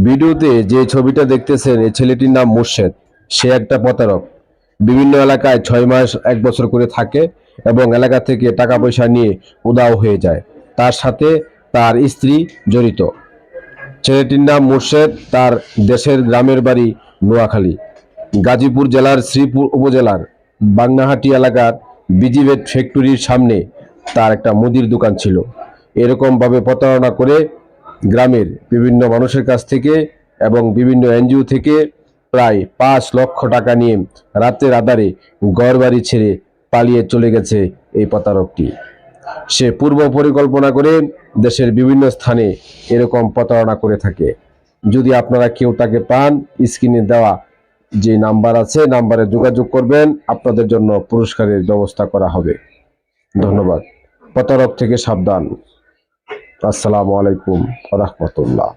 ভিডিওতে যে ছবিটা দেখতেছেন এই ছেলেটির নাম মোর্শেদ। সে একটা প্রতারক। বিভিন্ন এলাকায় 6 মাস 1 বছর করে থাকে এবং এলাকা থেকে টাকা পয়সা নিয়ে উধাও হয়ে যায়। তার সাথে তার স্ত্রী জড়িত। ছেলেটির নাম মোর্শেদ। তার দেশের গ্রামের বাড়ি নোয়াখালী। গাজীপুর জেলার শ্রীপুর উপজেলার বাংনাহাটি এলাকার বিজিভেট ফ্যাক্টরির সামনে তার একটা মুদির দোকান ছিল। এরকম ভাবে প্রতারণা করে গ্রামের বিভিন্ন মানুষের কাছ থেকে এবং বিভিন্ন এনজিও থেকে প্রায় 5 লক্ষ টাকা নিয়ে রাতের আধারে ঘরবাড়ি ছেড়ে পালিয়ে চলে গেছে এই প্রতারকটি। সে পূর্ব পরিকল্পনা করে দেশের বিভিন্ন স্থানে এরকম প্রতারণা করে থাকে। যদি আপনারা কেউ তাকে পান, স্ক্রিনে দেওয়া যে নাম্বার আছে নাম্বারে যোগাযোগ করবেন, আপনাদের জন্য পুরস্কারের ব্যবস্থা করা হবে। ধন্যবাদ। প্রতারক থেকে সাবধান। আসসালামু আলাইকুম ওয়া রাহমাতুল্লাহ।